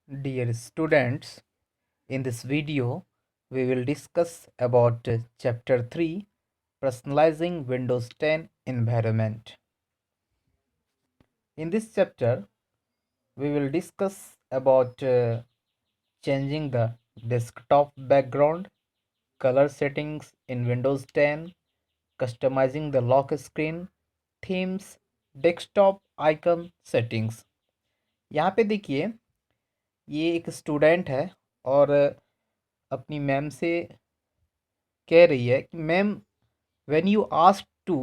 Dear students, in this video, we will discuss about Chapter 3 Personalizing Windows 10 Environment. In this chapter, we will discuss about changing the desktop background, color settings in Windows 10, customizing the lock screen, themes, desktop icon settings. यहाँ पे देखिए, ये एक student है और अपनी ma'am से कह रही है कि ma'am, when you asked to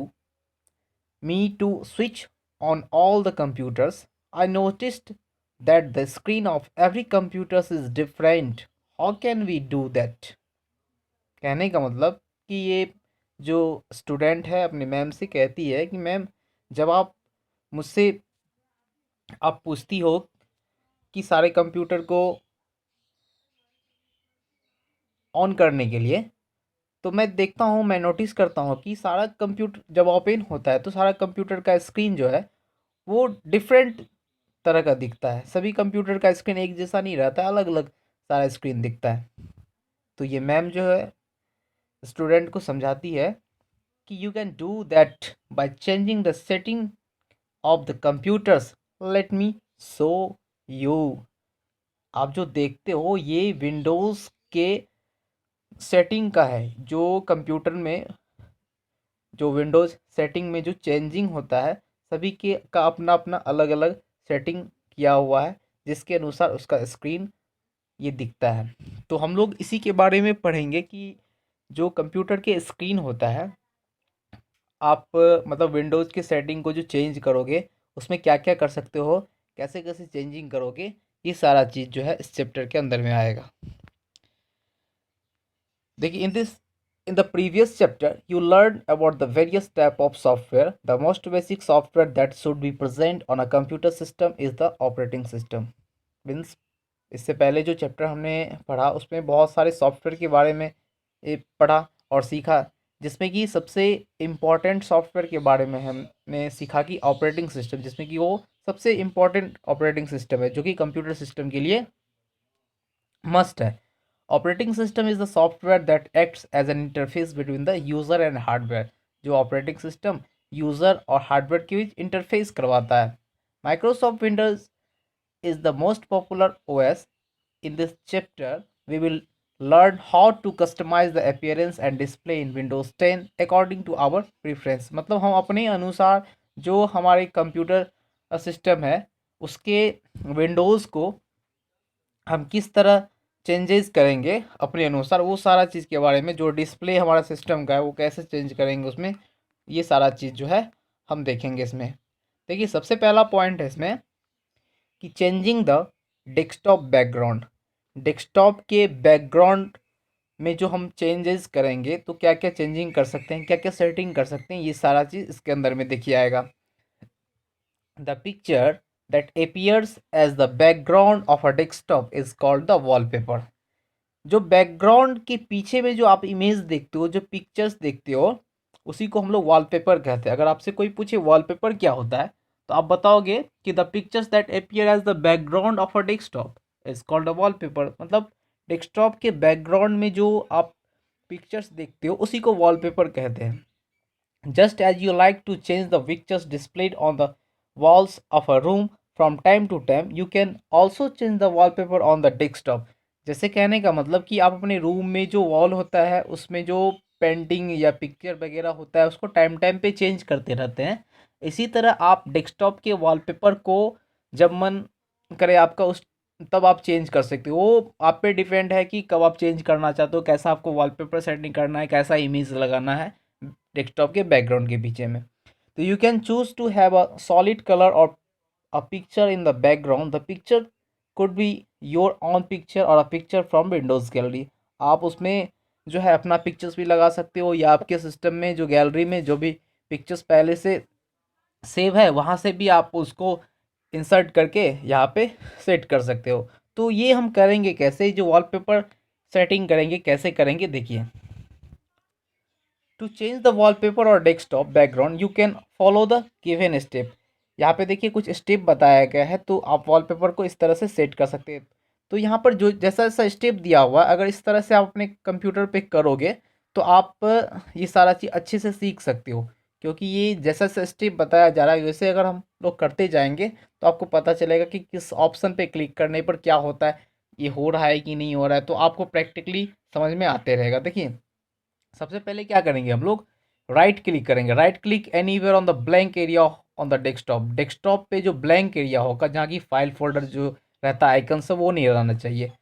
me to switch on all the computers, I noticed that the screen of every computer is different. How can we do that? कहने का मतलब कि ये जो स्टूडेंट है अपनी मैम से कहती है कि मैम, जब आप मुझसे आप पूछती हो कि सारे कंप्यूटर को ऑन करने के लिए, तो मैं देखता हूँ, मैं नोटिस करता हूँ कि सारा कंप्यूटर जब ओपन होता है तो सारा कंप्यूटर का स्क्रीन जो है वो डिफरेंट तरह का दिखता है। सभी कंप्यूटर का स्क्रीन एक जैसा नहीं रहता, अलग अलग सारा स्क्रीन दिखता है। तो ये मैम जो है स्टूडेंट को समझाती है कि you can do that by changing the setting of the computers. Let me show you. आप जो देखते हो ये विंडोज़ के सेटिंग का है। जो कंप्यूटर में जो विंडोज़ सेटिंग में जो चेंजिंग होता है, सभी के का अपना अपना अलग अलग सेटिंग किया हुआ है, जिसके अनुसार उसका स्क्रीन ये दिखता है। तो हम लोग इसी के बारे में पढ़ेंगे कि जो कंप्यूटर के स्क्रीन होता है, आप मतलब विंडोज़ के सेटिंग को जो चेंज करोगे उसमें क्या क्या कर सकते हो, कैसे कैसे चेंजिंग करोगे, ये सारा चीज़ जो है इस चैप्टर के अंदर में आएगा। देखिए, in the previous chapter you learned about the various type of software. The most basic software that should be present on a computer system is the operating system. Means इससे पहले जो चैप्टर हमने पढ़ा उसमें बहुत सारे सॉफ्टवेयर के बारे में पढ़ा और सीखा, जिसमें कि सबसे इम्पॉर्टेंट सॉफ्टवेयर के बारे में हमने सीखा कि ऑपरेटिंग सिस्टम, जिसमें कि वो सबसे इम्पॉर्टेंट ऑपरेटिंग सिस्टम है जो कि कंप्यूटर सिस्टम के लिए मस्ट है। Operating system is the software that acts as an interface between the user and hardware. जो ऑपरेटिंग सिस्टम यूज़र और हार्डवेयर के बीच इंटरफेस करवाता है। Microsoft Windows is the most popular OS. In this chapter, we will learn how to customize the appearance and display in Windows 10 according to our preference. मतलब हम अपने अनुसार जो हमारे कंप्यूटर सिस्टम है उसके विंडोज़ को हम किस तरह चेंजेस करेंगे अपने अनुसार, वो सारा चीज़ के बारे में, जो डिस्प्ले हमारा सिस्टम का है वो कैसे चेंज करेंगे उसमें, ये सारा चीज़ जो है हम देखेंगे इसमें। देखिए, सबसे पहला पॉइंट है इसमें कि changing the desktop background. Desktop के बैकग्राउंड में जो हम चेंजेस करेंगे तो क्या क्या चेंजिंग कर सकते हैं, क्या क्या सेटिंग कर सकते हैं, ये सारा चीज़ इसके अंदर में देखिए आएगा। The picture that appears as the background of a desktop is called the wallpaper. जो बैकग्राउंड के पीछे में जो आप इमेज देखते हो, जो पिक्चर्स देखते हो, उसी को हम लोग वॉलपेपर कहते हैं। अगर आपसे कोई पूछे वॉलपेपर क्या होता है, तो आप बताओगे कि the pictures that appear as the background of a desktop is called a wallpaper. मतलब डेस्कटॉप के बैकग्राउंड में जो आप पिक्चर्स देखते हो उसी को वॉलपेपर कहते हैं। Just as you like to change the pictures displayed on the walls of a room from time to time, you can also change the wallpaper on the desktop. जैसे कहने का मतलब कि आप अपने रूम में जो वॉल होता है उसमें जो पेंटिंग या पिक्चर वगैरह होता है उसको टाइम टाइम पे चेंज करते रहते हैं। इसी तरह आप डेस्कटॉप के वॉलपेपर को जब मन करे आपका उस तब आप चेंज कर सकते हो। वो आप पे डिपेंड है कि कब आप चेंज करना चाहते हो, कैसा आपको वॉलपेपर सेटिंग करना है, कैसा इमेज लगाना है डेस्कटॉप के बैकग्राउंड के पीछे में। तो you can choose to have a solid colour or a picture in the background. The picture could be your own picture or a picture from Windows gallery. आप उसमें जो है अपना पिक्चर्स भी लगा सकते हो, या आपके सिस्टम में जो गैलरी में जो भी पिक्चर्स पहले से सेव है वहाँ से भी आप उसको इंसर्ट करके यहाँ पे सेट कर सकते हो। तो ये हम करेंगे कैसे, जो वॉलपेपर सेटिंग करेंगे कैसे करेंगे, देखिए। टू चेंज द वॉलपेपर और desktop background you can follow the given step. यहाँ पे देखिए कुछ स्टेप बताया गया है, तो आप वॉलपेपर को इस तरह से सेट कर सकते हैं। तो यहाँ पर जो जैसा जैसा स्टेप दिया हुआ है, अगर इस तरह से आप अपने कंप्यूटर पे करोगे तो आप ये सारा चीज़ अच्छे से सीख सकते हो, क्योंकि ये जैसा जैसा स्टेप बताया जा रहा है वैसे अगर हम लोग करते जाएंगे तो आपको पता चलेगा कि किस ऑप्शन पे क्लिक करने पर क्या होता है, ये हो रहा है कि नहीं हो रहा है, तो आपको प्रैक्टिकली समझ में आते रहेगा। देखिए सबसे पहले क्या करेंगे हम लोग, राइट क्लिक करेंगे, right click anywhere on the blank area on the desktop. Desktop पे जो ब्लैंक एरिया होगा जहाँ की फाइल फोल्डर जो रहता है आइकन से वो नहीं रहना चाहिए,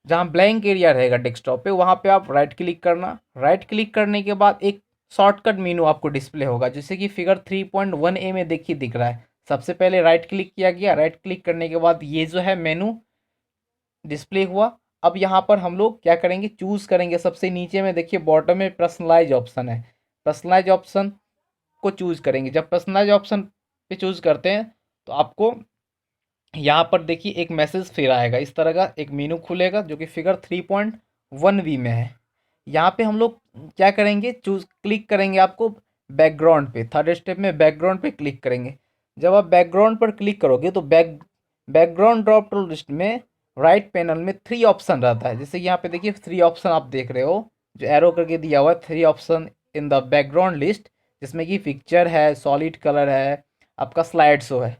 जहाँ ब्लैंक एरिया रहेगा डेस्कटॉप पे वहाँ पे आप राइट क्लिक करना। राइट क्लिक करने के बाद एक शॉर्टकट मेनू आपको डिस्प्ले होगा, जैसे कि फिगर 3.1a में देखिए दिख रहा है। सबसे पहले राइट क्लिक किया गया, राइट क्लिक करने के बाद ये जो है मेनू डिस्प्ले हुआ। अब यहाँ पर हम लोग क्या करेंगे, चूज़ करेंगे। सबसे नीचे में देखिए बॉटम में पर्सनलाइज ऑप्शन है, पर्सनलाइज ऑप्शन को चूज़ करेंगे। जब पर्सनलाइज ऑप्शन पे चूज़ करते हैं तो आपको यहाँ पर देखिए एक मैसेज फिर आएगा, इस तरह का एक मेनू खुलेगा जो कि फिगर 3.1b में है। यहाँ पे हम लोग क्या करेंगे, चूज क्लिक करेंगे आपको बैकग्राउंड पे, थर्ड स्टेप में बैकग्राउंड पे क्लिक करेंगे। जब आप बैकग्राउंड पर क्लिक करोगे तो बैकग्राउंड ड्रॉप डाउन लिस्ट में राइट पैनल में 3 ऑप्शन रहता है, जैसे कि यहाँ पे देखिए 3 ऑप्शन आप देख रहे हो जो एरो करके दिया हुआ है, 3 option in the background list, जिसमें कि पिक्चर है, सॉलिड कलर है, आपका स्लाइड शो है।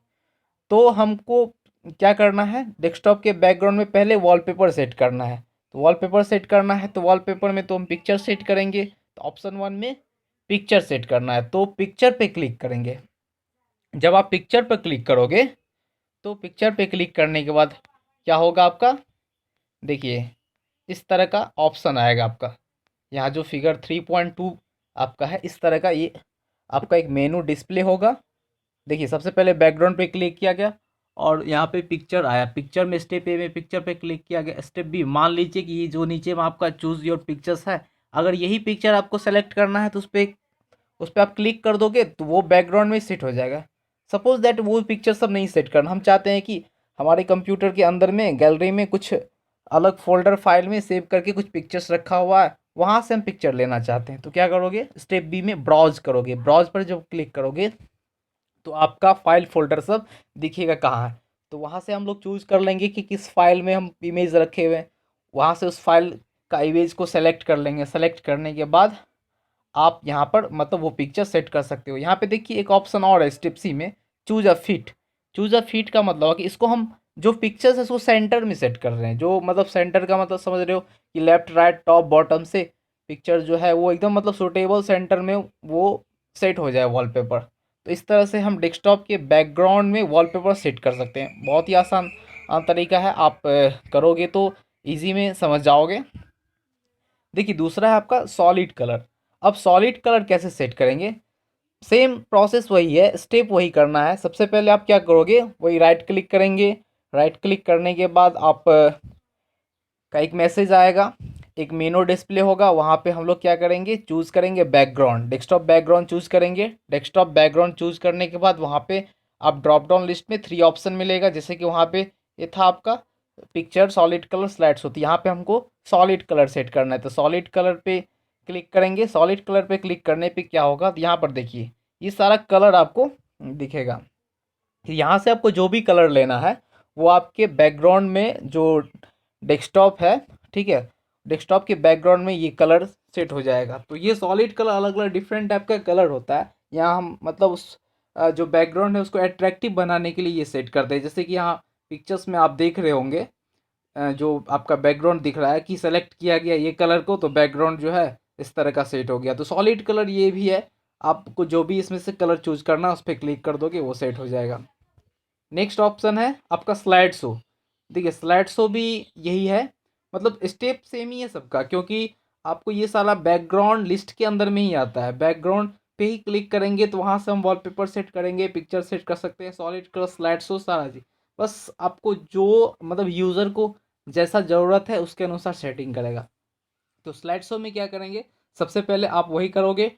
तो हमको क्या करना है, डेस्कटॉप के बैकग्राउंड में पहले वॉलपेपर सेट करना है। तो वॉलपेपर सेट करना है तो वॉलपेपर में तो हम पिक्चर सेट करेंगे, तो ऑप्शन 1 में पिक्चर सेट करना है तो पिक्चर पे क्लिक करेंगे। जब आप पिक्चर पर क्लिक करोगे तो पिक्चर पे क्लिक करने के बाद क्या होगा आपका, देखिए इस तरह का ऑप्शन आएगा आपका। यहाँ जो फिगर 3.2 आपका है इस तरह का ये आपका एक मेनू डिस्प्ले होगा। देखिए सबसे पहले बैकग्राउंड पे क्लिक किया गया और यहाँ पे पिक्चर आया, पिक्चर में स्टेप ए में पिक्चर पे क्लिक किया गया। स्टेप बी, मान लीजिए कि ये जो नीचे में आपका चूज़ योर पिक्चर्स है, अगर यही पिक्चर आपको सेलेक्ट करना है तो उस पर आप क्लिक कर दोगे तो वो बैकग्राउंड में सेट हो जाएगा। सपोज दैट वो पिक्चर सब नहीं सेट करना, हम चाहते हैं कि हमारे कंप्यूटर के अंदर में गैलरी में कुछ अलग फोल्डर फाइल में सेव करके कुछ पिक्चर्स रखा हुआ है, वहाँ से हम पिक्चर लेना चाहते हैं, तो क्या करोगे, स्टेप बी में ब्राउज करोगे। ब्राउज पर जब क्लिक करोगे तो आपका फाइल फोल्डर सब दिखेगा कहाँ है, तो वहाँ से हम लोग चूज़ कर लेंगे कि किस फाइल में हम इमेज रखे हुए हैं। वहाँ से उस फाइल का इमेज को सेलेक्ट कर लेंगे। सेलेक्ट करने के बाद आप यहाँ पर मतलब वो पिक्चर सेट कर सकते हो। यहाँ पे देखिए एक ऑप्शन और है स्टेप सी में, choose a fit. Choose a fit का मतलब है कि इसको हम जो पिक्चर्स है उसको सेंटर में सेट कर रहे हैं, जो मतलब सेंटर का मतलब समझ रहे हो कि लेफ्ट राइट टॉप बॉटम से पिक्चर जो है वो एकदम मतलब सूटेबल सेंटर में वो सेट हो जाए वॉलपेपर। तो इस तरह से हम डेस्कटॉप के बैकग्राउंड में वॉलपेपर सेट कर सकते हैं। बहुत ही आसान तरीका है, आप करोगे तो इजी में समझ जाओगे। देखिए दूसरा है आपका सॉलिड कलर। अब सॉलिड कलर कैसे सेट करेंगे, सेम प्रोसेस वही है, स्टेप वही करना है। सबसे पहले आप क्या करोगे, वही राइट क्लिक करेंगे। राइट क्लिक करने के बाद आप का एक मैसेज आएगा, एक मेनू डिस्प्ले होगा, वहाँ पे हम लोग क्या करेंगे, चूज़ करेंगे बैकग्राउंड, डेस्कटॉप बैकग्राउंड चूज़ करेंगे। डेस्कटॉप बैकग्राउंड चूज़ करने के बाद वहाँ पे आप ड्रॉप डाउन लिस्ट में 3 ऑप्शन मिलेगा, जैसे कि वहाँ पे ये था आपका पिक्चर, सॉलिड कलर, स्लाइड्स होती है। यहाँ पे हमको सॉलिड कलर सेट करना है तो सॉलिड कलर पे क्लिक करेंगे। सॉलिड कलर पे क्लिक करने पे क्या होगा, तो यहाँ पर देखिए ये सारा कलर आपको दिखेगा। यहाँ से आपको जो भी कलर लेना है वो आपके बैकग्राउंड में जो डेस्कटॉप है, ठीक है, डेस्कटॉप के बैकग्राउंड में ये कलर सेट हो जाएगा। तो ये सॉलिड कलर अलग अलग डिफरेंट टाइप का कलर होता है। यहाँ हम मतलब उस जो बैकग्राउंड है उसको अट्रैक्टिव बनाने के लिए ये सेट करते हैं। जैसे कि यहाँ पिक्चर्स में आप देख रहे होंगे जो आपका बैकग्राउंड दिख रहा है कि सेलेक्ट किया गया ये कलर को तो बैकग्राउंड जो है इस तरह का सेट हो गया। तो सॉलिड कलर ये भी है, आपको जो भी इसमें से कलर चूज करना है उस पर क्लिक कर दोगे वो सेट हो जाएगा। नेक्स्ट ऑप्शन है आपका स्लाइड शो। देखिए स्लाइड शो भी यही है, मतलब स्टेप सेम ही है सबका, क्योंकि आपको ये सारा बैकग्राउंड लिस्ट के अंदर में ही आता है। बैकग्राउंड पे ही क्लिक करेंगे तो वहाँ से हम वॉलपेपर सेट करेंगे, पिक्चर सेट कर सकते हैं, सॉलिड कलर, स्लाइड शो, सारा चीज़। बस आपको जो मतलब यूज़र को जैसा ज़रूरत है उसके अनुसार सेटिंग करेगा। तो स्लाइड शो में क्या करेंगे, सबसे पहले आप वही करोगे,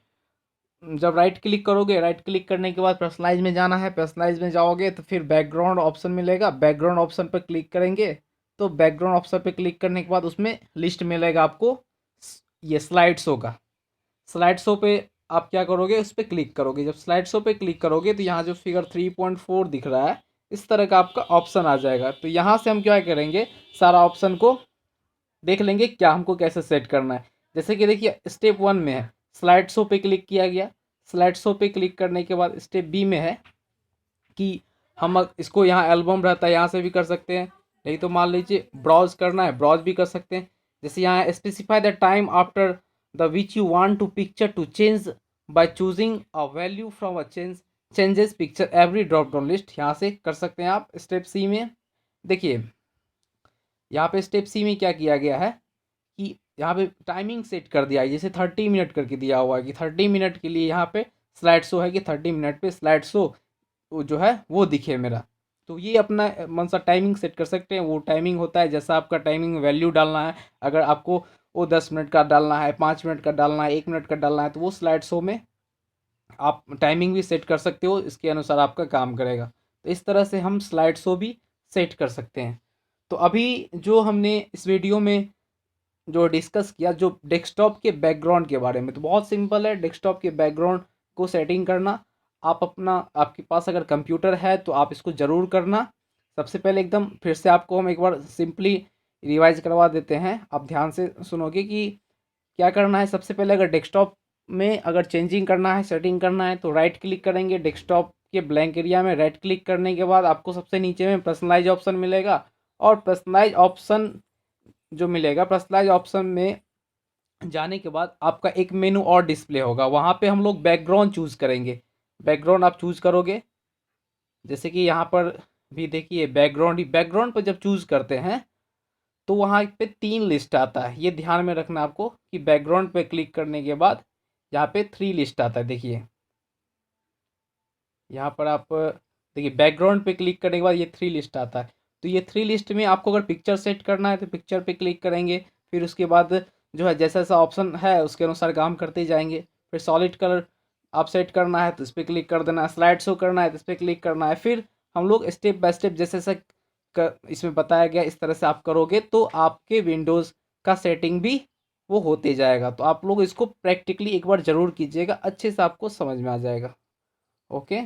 जब राइट क्लिक करोगे, राइट क्लिक करने के बाद पर्सनलाइज में जाना है। पर्सनलाइज में जाओगे तो फिर बैकग्राउंड ऑप्शन मिलेगा, बैकग्राउंड ऑप्शन पर क्लिक करेंगे। तो बैकग्राउंड ऑप्शन पर क्लिक करने के बाद उसमें लिस्ट मिलेगा आपको ये स्लाइड शो का। स्लाइड शो पे आप क्या करोगे, उस पर क्लिक करोगे। जब स्लाइड शो पे क्लिक करोगे तो यहाँ जो फिगर 3.4 दिख रहा है इस तरह का आपका ऑप्शन आ जाएगा। तो यहाँ से हम क्या करेंगे, सारा ऑप्शन को देख लेंगे क्या हमको कैसे सेट करना है। जैसे कि देखिए स्टेप 1 में है स्लाइड शो पे क्लिक किया गया, स्लाइड शो पे क्लिक करने के बाद स्टेप बी में है कि हम इसको यहाँ एल्बम रहता है यहाँ से भी कर सकते हैं, नहीं तो मान लीजिए ब्राउज करना है ब्राउज भी कर सकते हैं। जैसे यहाँ specify the time after the which you want to picture to change by choosing a value from a changes picture every drop down list, यहाँ से कर सकते हैं आप। स्टेप सी में देखिए यहाँ पे स्टेप सी में क्या किया गया है कि यहाँ पे टाइमिंग सेट कर दिया है, जैसे 30 मिनट करके दिया हुआ है कि 30 मिनट के लिए यहाँ पे स्लाइड शो है कि 30 मिनट पे स्लाइड शो जो है वो दिखे मेरा। तो ये अपना मन सा टाइमिंग सेट कर सकते हैं, वो टाइमिंग होता है जैसा आपका टाइमिंग वैल्यू डालना है। अगर आपको वो 10 मिनट का डालना है, 5 मिनट का डालना है, 1 मिनट का डालना है, तो वो स्लाइड शो में आप टाइमिंग भी सेट कर सकते हो, इसके अनुसार आपका काम करेगा। तो इस तरह से हम स्लाइड शो भी सेट कर सकते हैं। तो अभी जो हमने इस वीडियो में जो डिस्कस किया जो डेस्कटॉप के बैकग्राउंड के बारे में, तो बहुत सिंपल है डेस्कटॉप के बैकग्राउंड को सेटिंग करना। आप अपना आपके पास अगर कंप्यूटर है तो आप इसको ज़रूर करना। सबसे पहले एकदम फिर से आपको हम एक बार सिंपली रिवाइज करवा देते हैं, आप ध्यान से सुनोगे कि क्या करना है। सबसे पहले अगर डेस्कटॉप में अगर चेंजिंग करना है सेटिंग करना है तो राइट क्लिक करेंगे, डेस्कटॉप के ब्लैंक एरिया में राइट क्लिक करने के बाद आपको सबसे नीचे में पर्सनलाइज ऑप्शन मिलेगा, और पर्सनलाइज ऑप्शन जो मिलेगा पर्सनलाइज ऑप्शन में जाने के बाद आपका एक मेनू और डिस्प्ले होगा, वहाँ पे हम लोग बैकग्राउंड चूज़ करेंगे। बैकग्राउंड आप चूज़ करोगे, जैसे कि यहाँ पर भी देखिए बैकग्राउंड पर जब चूज़ करते हैं तो वहाँ पे 3 लिस्ट आता है। ये ध्यान में रखना आपको कि बैकग्राउंड पे क्लिक करने के बाद यहाँ पे 3 लिस्ट आता है। देखिए यहाँ पर आप देखिए बैकग्राउंड पे क्लिक करने के बाद ये 3 लिस्ट आता है। तो ये 3 लिस्ट में आपको अगर पिक्चर सेट करना है तो पिक्चर पे क्लिक करेंगे, फिर उसके बाद जो है जैसा जैसा ऑप्शन है उसके अनुसार काम करते जाएंगे। फिर सॉलिड कलर आप सेट करना है तो इस पर क्लिक कर देना है, स्लाइड शो करना है तो इस पर क्लिक करना है। फिर हम लोग स्टेप बाय स्टेप जैसे जैसे इसमें बताया गया इस तरह से आप करोगे तो आपके विंडोज़ का सेटिंग भी वो होते जाएगा। तो आप लोग इसको प्रैक्टिकली एक बार ज़रूर कीजिएगा, अच्छे से आपको समझ में आ जाएगा। ओके।